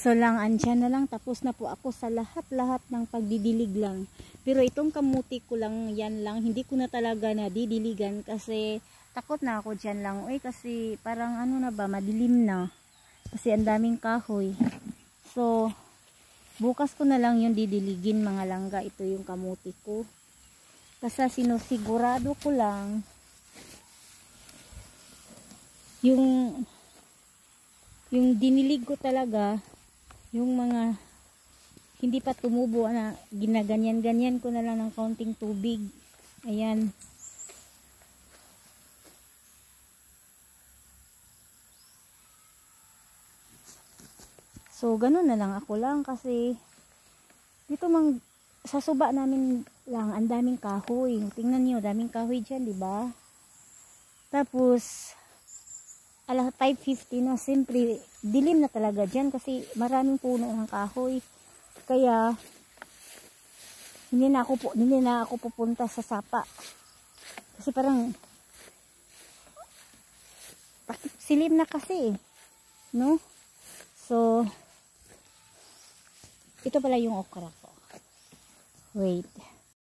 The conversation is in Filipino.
So lang, andyan na lang. Tapos na po ako sa lahat-lahat ng pagdidilig lang. Pero itong kamuti ko lang, yan lang. Hindi ko na talaga na didiligan kasi takot na ako dyan lang. Uy, kasi parang ano na ba, madilim na. Kasi ang daming kahoy. So, bukas ko na lang yung didiligin mga langga. Ito yung kamuti ko. Kasi sinusigurado ko lang yung dinilig ko talaga, yung mga hindi pa tumubo na ginaganyan-ganyan ko na lang ng kaunting tubig. Ayan. So, ganun na lang ako lang kasi dito sa suba namin lang, ang daming kahoy. Tingnan niyo, daming kahoy dyan, di ba? Tapos, alas 5:50 na, siyempre, dilim na talaga dyan kasi maraming puno ng kahoy. Kaya, hindi na ako pupunta sa sapa. Kasi parang, silim na kasi, no? So, ito pala yung okra ko. Wait.